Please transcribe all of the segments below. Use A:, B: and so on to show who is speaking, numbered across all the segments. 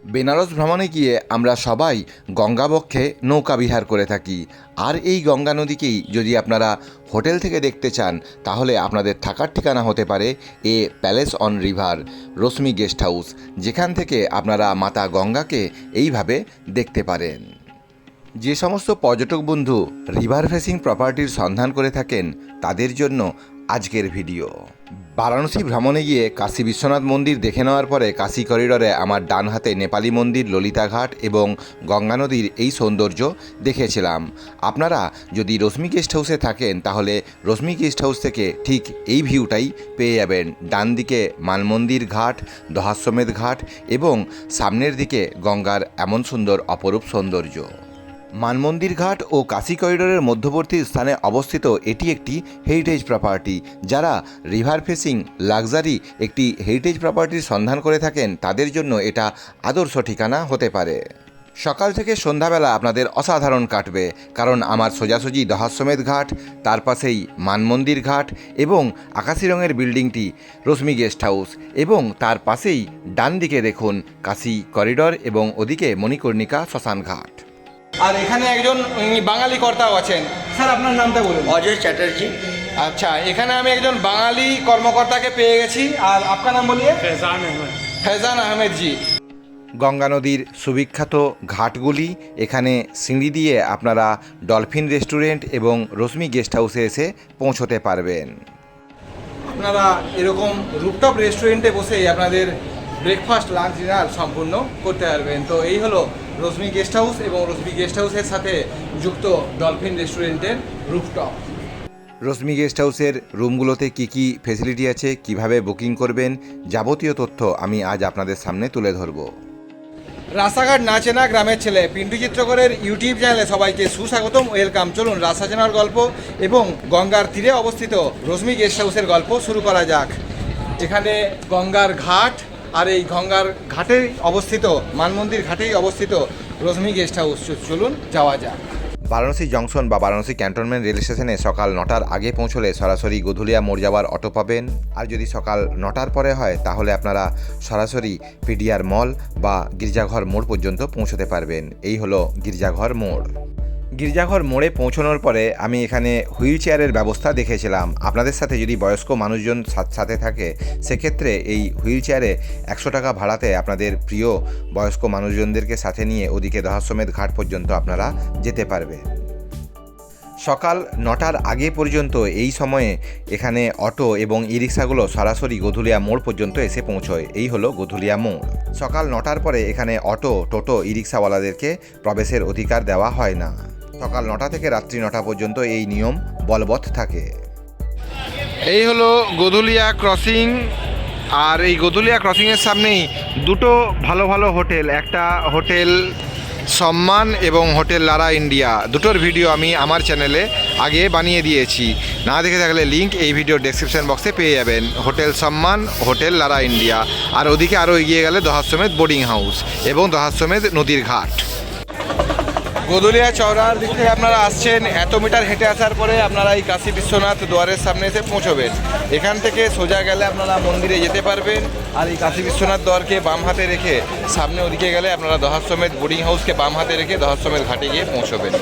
A: বেনারস ভ্রমণে গিয়ে আমরা সবাই গঙ্গাবক্ষে নৌকা বিহার করে থাকি। আর এই গঙ্গা নদীকেই যদি আপনারা হোটেল থেকে দেখতে চান তাহলে আপনাদের থাকার ঠিকানা হতে পারে a palace on river Rashmi guest house, যেখান থেকে আপনারা মাতা গঙ্গাকে এইভাবে দেখতে পারেন। যে সমস্ত পর্যটক বন্ধু রিভার ফেসিং প্রপার্টির সন্ধান করে থাকেন তাদের জন্য আজকের ভিডিও। বারাণসী ভ্রমণে গিয়ে কাশী বিশ্বনাথ মন্দির দেখে নেওয়ার পরে কাশী করিডরে আমার ডান হাতে নেপালি মন্দির, ললিতাঘাট এবং গঙ্গা নদীর এই সৌন্দর্য দেখেছিলাম। আপনারা যদি রশ্মি গেস্ট হাউসে থাকেন তাহলে রশ্মি গেস্ট হাউস থেকে ঠিক এই ভিউটাই পেয়ে যাবেন। ডান দিকে মানমন্দির ঘাট, দহাশ্বমেধ ঘাট এবং সামনের দিকে গঙ্গার এমন সুন্দর অপরূপ সৌন্দর্য। মানমন্দির ঘাট ও কাশী করিডোরের মধ্যবর্তী স্থানে অবস্থিত এটি একটি হেরিটেজ প্রপার্টি। যারা রিভার ফেসিং লাক্সারি একটি হেরিটেজ প্রপার্টির সন্ধান করে থাকেন তাদের জন্য এটা আদর্শ ঠিকানা হতে পারে। সকাল থেকে সন্ধ্যাবেলা আপনাদের অসাধারণ কাটবে, কারণ আমার সোজাসুজি দহাশ্বমেধ ঘাট, তার পাশেই মানমন্দির ঘাট এবং আকাশি রঙের বিল্ডিংটি রশ্মি গেস্ট হাউস, এবং তার পাশেই ডান দিকে দেখুন কাশী করিডর এবং ওদিকে মণিকর্ণিকা শ্মশান ঘাট। আর এখানে একজন বাঙালি কর্তাও আছেন। স্যার, আপনার নামটা বলুন।
B: অজয় চ্যাটার্জি।
A: আচ্ছা, এখানে আমি একজন বাঙালি কর্মকর্তাকে পেয়ে গেছি। আর আপনার নাম বলিয়ে? ফেজান আহমেদ জি। গঙ্গা নদীর সুবিখ্যাত ঘাটগুলি, এখানে সিঁড়ি দিয়ে আপনারা ডলফিন রেস্টুরেন্ট এবং রশ্মি গেস্ট হাউসে এসে পৌঁছতে পারবেন। আপনারা এরকম রুফটপ রেস্টুরেন্টে বসেই আপনাদের ব্রেকফাস্ট, লাঞ্চ, ডিনার সম্পূর্ণ করতে পারবেন। তো এই হলো রশ্মি গেস্ট হাউস এবং রশ্মি গেস্ট হাউসের সাথে যুক্ত ডলফিন রেস্টুরেন্টের রুফটপ। রশ্মি গেস্ট হাউসের রুমগুলোতে কী কী ফেসিলিটি আছে, কিভাবে বুকিং করবেন, যাবতীয় তথ্য আমি আজ আপনাদের সামনে তুলে ধরব। রাস্তাঘাট না চেনা গ্রামের ছেলে পিন্টু চিত্রকরের ইউটিউব চ্যানেলে সবাইকে সুস্বাগতম, ওয়েলকাম। চলুন রাস্তা চেনার গল্প এবং গঙ্গার তীরে অবস্থিত রশ্মি গেস্ট হাউসের গল্প শুরু করা যাক। এখানে গঙ্গার ঘাট, আর এই গঙ্গার ঘাটেই অবস্থিত, মানমন্দির ঘাটেই অবস্থিত রশ্মি গেস্ট হাউস। চলুন যাওয়া যাক। বারাণসী জংশন বা বারাণসী ক্যান্টনমেন্ট রেল স্টেশনে সকাল 9টার আগে পৌঁছলে সরাসরি গধুলিয়া মোড় যাওয়ার অটো পাবেন। আর যদি সকাল 9টার পরে হয় তাহলে আপনারা সরাসরি পিডিআর মল বা গির্জাঘর মোড় পর্যন্ত পৌঁছতে পারবেন। এই হলো গির্জাঘর মোড়। গির্জাঘর মোড়ে পৌঁছানোর পরে আমি এখানে হুইল চেয়ারের ব্যবস্থা দেখেছিলাম। আপনাদের সাথে যদি বয়স্ক মানুষজন সাথে থাকে সেক্ষেত্রে এই হুইল চেয়ারে 100 টাকা ভাড়াতে আপনাদের প্রিয় বয়স্ক মানুষজনদেরকে সাথে নিয়ে ওদিকে দহাশ্বমেধ ঘাট পর্যন্ত আপনারা যেতে পারবেন। সকাল 9টার আগে পর্যন্ত এই সময়ে এখানে অটো এবং ই রিক্সাগুলো সরাসরি গধুলিয়া মোড় পর্যন্ত এসে পৌঁছয়। এই হলো গধুলিয়া মোড়। সকাল 9টার পরে এখানে অটো, টোটো, ই রিক্সাওয়ালাদেরকে প্রবেশের অধিকার দেওয়া হয় না। সকাল 9টা থেকে রাত্রি 9টা পর্যন্ত এই নিয়ম বলবৎ থাকে। এই হলো গধুলিয়া ক্রসিং, আর এই গধুলিয়া ক্রসিংয়ের সামনেই দুটো ভালো ভালো হোটেল, একটা হোটেল সম্মান এবং হোটেল লারা ইন্ডিয়া। দুটোর ভিডিও আমি আমার চ্যানেলে আগে বানিয়ে দিয়েছি, না দেখে থাকলে লিঙ্ক এই ভিডিওর ডেসক্রিপশন বক্সে পেয়ে যাবেন। হোটেল সম্মান, হোটেল লারা ইন্ডিয়া, আর ওদিকে আরও এগিয়ে গেলে দহাশ্বমেধ বোর্ডিং হাউস এবং দহাশ্বমেধ নদীর ঘাট। গধুলিয়া চওড়ার দিক থেকে আপনারা আসছেন, এত মিটার হেঁটে আসার পরে আপনারা এই কাশী বিশ্বনাথ দুয়ারের সামনে এসে পৌঁছবেন। এখান থেকে সোজা গেলে আপনারা মন্দিরে যেতে পারবেন। আর এই কাশী বিশ্বনাথ দুয়ারকে বাম হাতে রেখে সামনে ওদিকে গেলে আপনারা দহাশ্বমেধ বোর্ডিং হাউসকে বাম হাতে রেখে দহাশ্বমেধ ঘাটে গিয়ে পৌঁছবেন।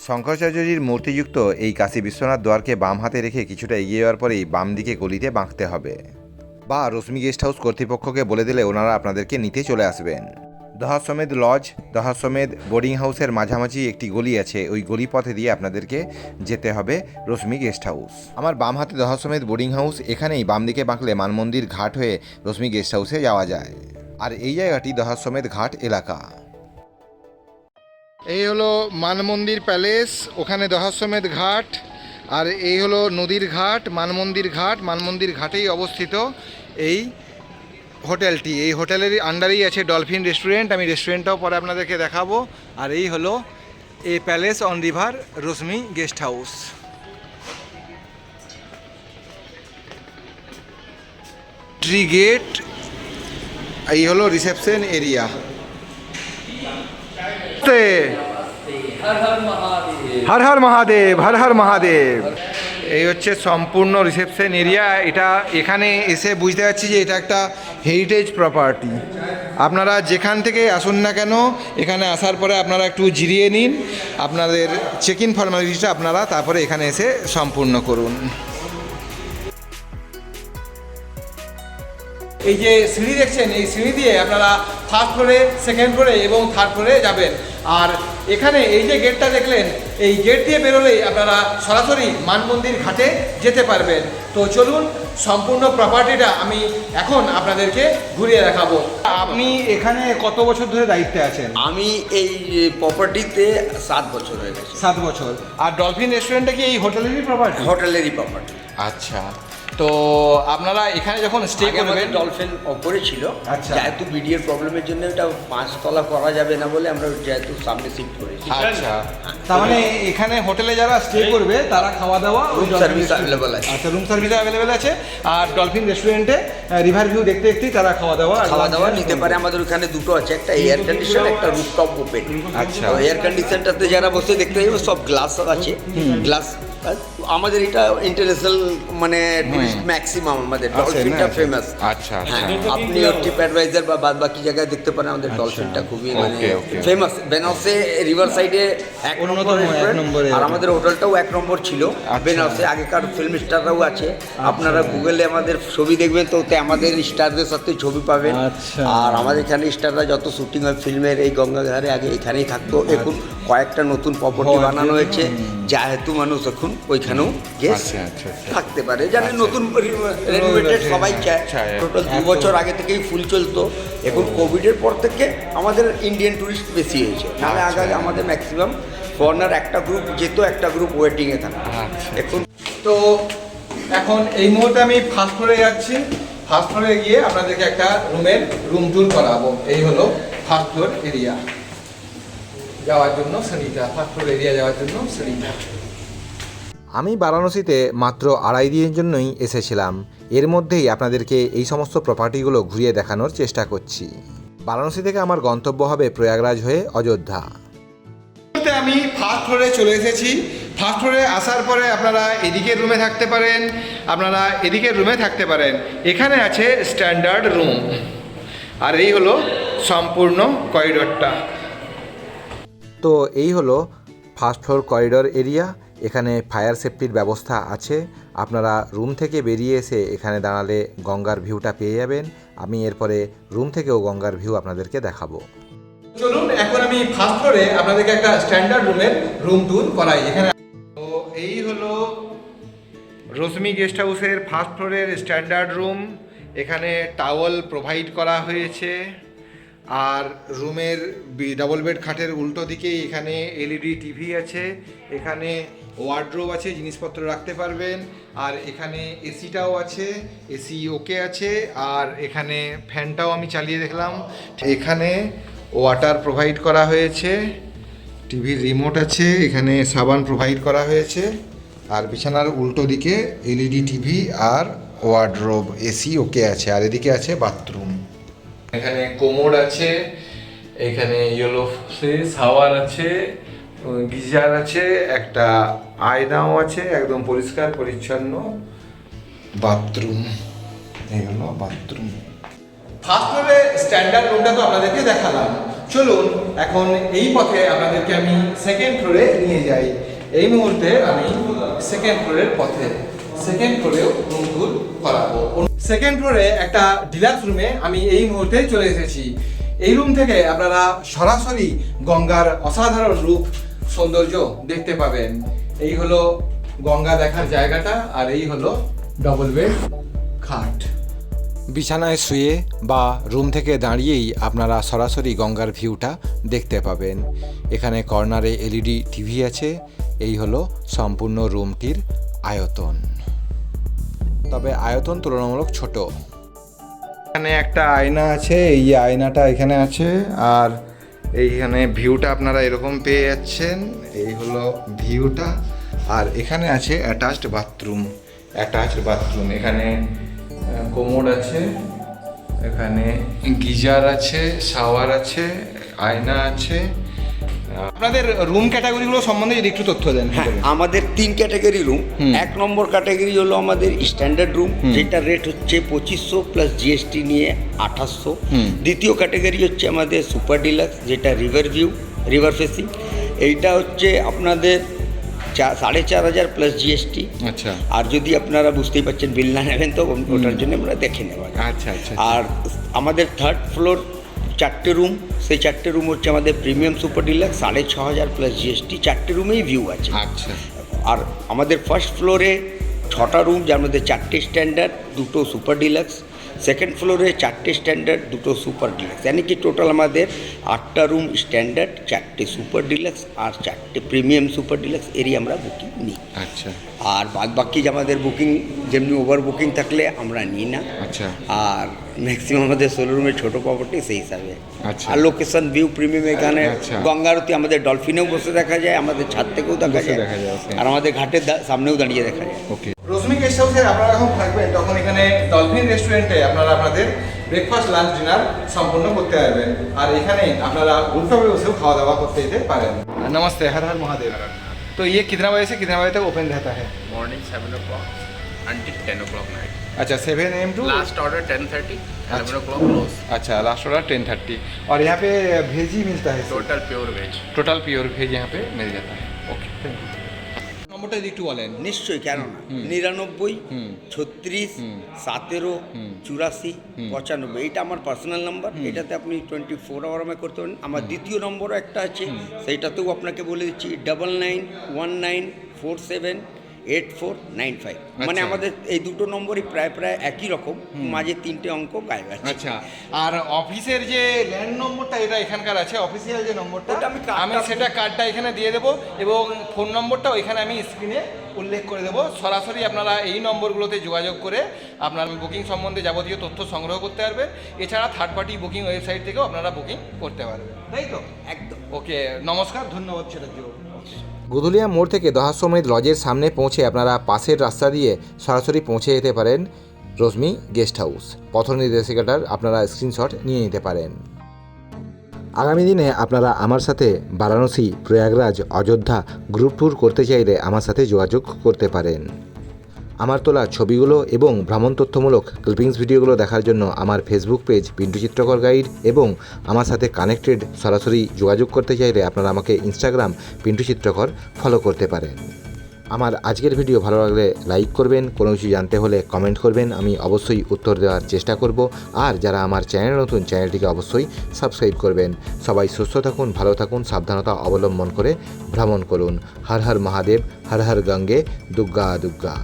A: শঙ্করাচার্যজির মূর্তিযুক্ত এই কাশী বিশ্বনাথ দুয়ারকে বাম হাতে রেখে কিছুটা এগিয়ে যাওয়ার পরেই বাম দিকে গলিতে বাঁকতে হবে, বা রশ্মি গেস্ট হাউস কর্তৃপক্ষকে বলে দিলে ওনারা আপনাদেরকে নিতে চলে আসবেন। দহাশ্বমেধ লজ, দহাশ্বমেধ বোর্ডিং হাউসের মাঝামাঝি একটি গলি আছে, ওই গলি পথে দিয়ে আপনাদেরকে যেতে হবে রশ্মি গেস্ট হাউস। আমার বাম হাতে দহাশ্বমেধ বোর্ডিং হাউস, এখানেই বাম দিকে বাঁকলে মানমন্দির ঘাট হয়ে রশ্মি গেস্ট হাউসে যাওয়া যায়। আর এই জায়গাটি দহাশ্বমেধ ঘাট এলাকা। এই হলো মানমন্দির প্যালেস, ওখানে দহাশ্বমেধ ঘাট, আর এই হলো নদীর ঘাট, মানমন্দির ঘাট। মানমন্দির ঘাটেই অবস্থিত এই হোটেলটি। এই হোটেলের আন্ডারেই আছে ডলফিন রেস্টুরেন্ট, আমি রেস্টুরেন্টটাও পরে আপনাদেরকে দেখাবো। আর এই হলো a palace on river Rashmi guest house. Tree gate, এই হলো রিসেপশন এরিয়া। হর হর মহাদেব, হর হর মহাদেব। এই হচ্ছে সম্পূর্ণ রিসেপশন এরিয়া। এটা এখানে এসে বুঝতে পারছি যে এটা একটা হেরিটেজ প্রপার্টি। আপনারা যেখান থেকে আসুন না কেন এখানে আসার পরে আপনারা একটু জিরিয়ে নিন, আপনাদের চেক ইন ফর্মালিটিটা আপনারা তারপরে এখানে এসে সম্পূর্ণ করুন। এই যে সিঁড়ি দেখছেন, এই সিঁড়ি দিয়ে আপনারা ফার্স্ট ফ্লোরে, সেকেন্ড ফ্লোরে এবং থার্ড ফ্লোরে যাবেন। আর এখানে এই যে গেটটা দেখলেন, এই গেট দিয়ে বেরোলেই আপনারা সরাসরি মানমন্দির ঘাটে যেতে পারবেন। তো চলুন সম্পূর্ণ প্রপার্টিটা আমি এখন আপনাদেরকে ঘুরিয়ে দেখাবো। আপনি এখানে কত বছর ধরে দায়িত্বে আছেন?
B: আমি এই প্রপার্টিতে 7 বছর হয়ে গেছে।
A: 7 বছর। আর ডলফিন রেস্টুরেন্টটা কি এই হোটেলেরই প্রপার্টি?
B: হোটেলেরই প্রপার্টি।
A: আচ্ছা, তো আপনারা এখানে যখন স্টে করবেন,
B: ডলফিন ওপরে ছিল,
A: আচ্ছা,
B: যেহেতু বিডিএর প্রবলেমের জন্য এটা 5 তলা করা যাবে না বলে আমরা যেহেতু সামনে শিফট করেছি।
A: আচ্ছা, তার মানে এখানে হোটেলে যারা স্টে করবে তারা খাওয়া দাওয়া
B: রুম সার্ভিস অ্যাভেলেবল আছে।
A: আচ্ছা, রুম সার্ভিস অ্যাভেলেবেল আছে। আর ডলফিন রেস্টুরেন্টে রিভার ভিউ দেখতে দেখতেই তারা খাওয়া দাওয়া
B: নিতে পারে। আমাদের ওখানে দুটো আছে, একটা এয়ার কন্ডিশন, একটা রুফটপ ওপেন।
A: আচ্ছা,
B: এয়ার কন্ডিশনটাতে যারা বসে দেখতে যাবে সব গ্লাস আছে, গ্লাস। আমাদের এটা ইন্টারন্যাশনাল মানে টুরিস্ট ম্যাক্সিমাম, আমাদের ডলফিনটা ফেমাস।
A: আচ্ছা,
B: আপনি ট্রিপ অ্যাডভাইজার বা বাদ বাকি জায়গায় দেখতে পারেন, আমাদের ডলফিনটা খুবই মানে ফেমাস। বেনারসে রিভার সাইডে এক নম্বরে, আর আমাদের হোটেলটাও 1 নম্বর ছিল বেনারসে। আগেকার ফিল্ম স্টাররাও আছে, আপনারা গুগলে আমাদের ছবি দেখবেন তো ওতে আমাদের স্টারদের সাথে ছবি পাবেন। আর আমাদের এখানে স্টাররা যত শুটিং হয় ফিল্মের এই গঙ্গাধারে আগে এখানেই থাকতো। এখন কয়েকটা নতুন প্রপার্টি বানানো হয়েছে, যেহেতু মানুষ এখন ওইখানেও গেস্ট থাকতে পারে। জানেন নতুন রেনোভেটেড সবাই চায়। টোটাল 2 বছর আগে থেকেই ফুল চলতো। এখন কোভিডের পর থেকে আমাদের ইন্ডিয়ান টুরিস্ট বেশি হয়েছে, নাহলে আগে আমাদের ম্যাক্সিমাম ফরেনার একটা গ্রুপ যেত, একটা গ্রুপ ওয়েটিংয়ে থাকতো। এখন
A: তো এখন এই মুহূর্তে আমি ফার্স্ট ফ্লোরে যাচ্ছি। ফার্স্ট ফ্লোরে গিয়ে আপনাদেরকে একটা রুম ট্যুর করাবো। এই হলো ফার্স্ট ফ্লোর এরিয়া যাওয়ার জন্য সিঁড়িটা, ফার্স্ট ফ্লোর এরিয়া যাওয়ার জন্য সিঁড়িটা। আমি বারাণসীতে মাত্র 2.5 দিনের জন্যই এসেছিলাম। এর মধ্যেই আপনাদেরকে এই সমস্ত প্রপার্টিগুলো ঘুরিয়ে দেখানোর চেষ্টা করছি। বারাণসী থেকে আমার গন্তব্য হবে প্রয়াগরাজ হয়ে অযোধ্যা। আমি ফার্স্ট ফ্লোরে চলে এসেছি। ফার্স্ট ফ্লোরে আসার পরে আপনারা এদিকের রুমে থাকতে পারেন, আপনারা এদিকের রুমে থাকতে পারেন। এখানে আছে স্ট্যান্ডার্ড রুম, আর এই হলো সম্পূর্ণ করিডোরটা। তো এই হলো ফার্স্ট ফ্লোর করিডোর এরিয়া। এখানে ফায়ার সেফটির ব্যবস্থা আছে। আপনারা রুম থেকে বেরিয়ে এসে এখানে দাঁড়ালে গঙ্গার ভিউটা পেয়ে যাবেন। আমি এরপরে রুম থেকেও গঙ্গার ভিউ আপনাদেরকে দেখাবো। চলুন এখন আমি ফার্স্ট ফ্লোরে আপনাদেরকে একটা স্ট্যান্ডার্ড রুম ট্যুর করাই। এখানে তো এই হলো রশ্মি গেস্ট হাউসের ফার্স্ট ফ্লোরের স্ট্যান্ডার্ড রুম। এখানে টাওয়েল প্রোভাইড করা হয়েছে। আর রুমের ডাবল বেড খাটের উল্টো দিকেই এখানে এলইডি টিভি আছে, এখানে ওয়ার্ড্রোব আছে, জিনিসপত্র রাখতে পারবেন। আর এখানে এসিটাও আছে, এসি ওকে আছে। আর এখানে ফ্যানটাও আমি চালিয়ে দেখলাম। এখানে ওয়াটার প্রোভাইড করা হয়েছে, টিভির রিমোট আছে, এখানে সাবান প্রোভাইড করা হয়েছে। আর বিছানার উল্টো দিকে এলইডি টিভি আর ওয়ার্ড্রোব, এসি ওকে আছে। আর এদিকে আছে বাথরুম, এখানে কোমোড আছে, এখানে ইয়েলো শাওয়ার আছে, গিজার আছে, একটা আয়নাও আছে, একদম পরিষ্কার পরিচ্ছন্ন বাথরুম। এই হলো বাথরুম। ফার্স্ট ফ্লোরে স্ট্যান্ডার্ড রুমটা তো আপনাদেরকে দেখালাম। চলুন এখন এই পথে আপনাদেরকে আমি সেকেন্ড ফ্লোরে নিয়ে যাই। এই মুহূর্তে আমি সেকেন্ড ফ্লোরের পথে, সেকেন্ড ফ্লোরেও রুম ট্যুর করাবো। সেকেন্ড ফ্লোরে একটা ডিলাক্স রুমে আমি এই মুহূর্তে চলে এসেছি। এই রুম থেকে আপনারা সরাসরি গঙ্গার অসাধারণ রূপ সৌন্দর্য দেখতে পাবেন। এই হলো গঙ্গা দেখার জায়গাটা, আর এই হলো ডবল বেড খাট। বিছানায় শুয়ে বা রুম থেকে দাঁড়িয়েই আপনারা সরাসরি গঙ্গার ভিউটা দেখতে পাবেন। এখানে কর্নারে এলইডি টিভি আছে। এই হলো সম্পূর্ণ রুমটির আয়তন, তবে আয়তন তুলনামূলক ছোট। এখানে একটা আয়না আছে, এই আয়নাটা এখানে আছে। আর এইখানে ভিউটা আপনারা এরকম পেয়ে যাচ্ছেন। এই হলো ভিউটা। আর এখানে আছে অ্যাটাচড বাথরুম, এখানে কোমোড আছে, এখানে গিজার আছে, শাওয়ার আছে, আয়না আছে, আপনাদের রুম ক্যাটাগরিগুলো সম্বন্ধে যদি একটু তথ্য দেন।
B: হ্যাঁ, আমাদের 3 ক্যাটাগরি রুম। 1 নম্বর ক্যাটাগরি হলো আমাদের স্ট্যান্ডার্ড রুম, যেটা রেট হচ্ছে 2500 প্লাস জিএসটি নিয়ে 2800। দ্বিতীয় ক্যাটাগরি হচ্ছে আমাদের সুপার ডিলাক্স, যেটা রিভার ফেসিং। এইটা হচ্ছে আপনাদের 4500 প্লাস জিএসটি।
A: আচ্ছা।
B: আর যদি আপনারা বুঝতেই পারছেন বিল না নেবেন তো ওটার জন্য আমরা দেখে নেব।
A: আচ্ছা আচ্ছা।
B: আর আমাদের 3rd ফ্লোর 4টে রুম, সেই 4টে রুম হচ্ছে আমাদের premium super deluxe, 6500 plus GST. 4টে রুমেই ভিউ আছে।
A: আচ্ছা।
B: আর আমাদের ফার্স্ট ফ্লোরে 6টা রুম, যার মধ্যে 4টে স্ট্যান্ডার্ড, 2টো সুপার ডিলাক্স। সেকেন্ড ফ্লোরে 4টে স্ট্যান্ডার্ড, 2টো সুপার ডিলাক্স, यानी कि টোটাল আমাদের 8টা রুম স্ট্যান্ডার্ড, 4টে সুপার ডিলাক্স আর 4টে প্রিমিয়াম সুপার ডিলাক্স এরই আমরা বুকিং নিই।
A: আচ্ছা।
B: আর বাদ বাকি আমাদের বুকিং যেমনি ওভার বুকিং থাকলে আমরা নিই না।
A: আচ্ছা।
B: আর ম্যাক্সিমাম আমাদের 16 রুমের ছোটো প্রপার্টি সেই হিসাবে।
A: আচ্ছা।
B: আর লোকেশন ভিউ প্রিমিয়াম, এখানে গঙ্গা আরতি আমাদের ডলফিনেও বসে দেখা যায়, আমাদের ছাদ থেকেও দেখা যায়, আর আমাদের ঘাটের সামনেও দাঁড়িয়ে দেখা যায়।
A: ওকে। রশ্মি গেস্ট হাউসে আপনারা যখন থাকবেন তখন এখানে ডলফিন রেস্টুরেন্টে আপনারা আপনাদের ব্রেকফাস্ট লাঞ্চ ডিনার সম্পূর্ণ করতে পারবেন, আর এখানে আপনারা রুফটপে বসেও খাওয়া দাওয়া করতে যেতে পারেন। নমস্ते, हर हर महादेव। तो ये कितना बजे से कितना बजे तक ओपन रहता है?
C: Morning 7 o'clock until 10 o'clock night.
A: अच्छा, 7 AM to
C: Last order 10:30, 11 o'clock close.
A: अच्छा, लास्ट ऑर्डर 10:30। और यहाँ पे भेज ही मिलता है?
C: Total pure veg.
A: Total pure veg यहाँ पे मिल जाता है। Okay, thank you. নম্বরটা যদি একটু বলেন।
B: নিশ্চয়ই, কেন না। 99 36 17 84 95, এইটা আমার পার্সোনাল নাম্বার। এটাতে আপনি 24 আওয়ার আমায় করতে পারেন। আমার দ্বিতীয় নম্বরও একটা আছে, সেইটাতেও আপনাকে বলে দিচ্ছি 9919478495। মানে আমাদের এই দুটো নম্বরই প্রায় একই রকম, মাঝে 3টে অঙ্ক গায়েব আছে।
A: আচ্ছা। আর অফিসের যে ল্যান্ড নম্বরটা এটা এখানকার আছে, অফিসিয়াল যে নম্বরটা
B: ওটা
A: আমি সেটা কার্ডটা এখানে দিয়ে দেবো, এবং ফোন নম্বরটাও এখানে আমি স্ক্রিনে উল্লেখ করে দেবো। সরাসরি আপনারা এই নম্বরগুলোতে যোগাযোগ করে আপনার বুকিং সম্বন্ধে যাবতীয় তথ্য সংগ্রহ করতে পারবেন। এছাড়া থার্ড পার্টি বুকিং ওয়েবসাইট থেকেও আপনারা বুকিং করতে পারবেন, তাই তো?
B: একদম।
A: ওকে, নমস্কার, ধন্যবাদ সেটার জন্য।
D: গুদুলিয়া মোড় থেকে দহাশ্বমেধ লজের সামনে পৌঁছে আপনারা পাশের রাস্তা দিয়ে সরাসরি পৌঁছে যেতে পারেন রশ্মি গেস্ট হাউস। পথ নির্দেশিকাটার আপনারা স্ক্রিনশট নিয়ে নিতে পারেন। আগামী দিনে আপনারা আমার সাথে বারাণসী, প্রয়াগরাজ, অযোধ্যা গ্রুপ ট্যুর করতে চাইলে আমার সাথে যোগাযোগ করতে পারেন। আমার তোলা ছবিগুলো এবং ভ্রমণ তথ্যমূলক ক্লিপিংস ভিডিওগুলো দেখার জন্য আমার ফেসবুক পেজ পিন্টু চিত্রকর গাইড, এবং আমার সাথে কানেক্টেড সরাসরি যোগাযোগ করতে চাইলে আপনারা আমাকে ইনস্টাগ্রাম পিন্টু চিত্রকর ফলো করতে পারেন। আমার আজকের ভিডিও ভালো লাগলে লাইক করবেন, কোনো কিছু জানতে হলে কমেন্ট করবেন, আমি অবশ্যই উত্তর দেওয়ার চেষ্টা করব। আর যারা আমার চ্যানেল নতুন, চ্যানেলটিকে অবশ্যই সাবস্ক্রাইব করবেন। সবাই সুস্থ থাকুন, ভালো থাকুন, সাবধানতা অবলম্বন করে ভ্রমণ করুন। হর হর মহাদেব, হর হর গঙ্গে, দুর্গা দুর্গা।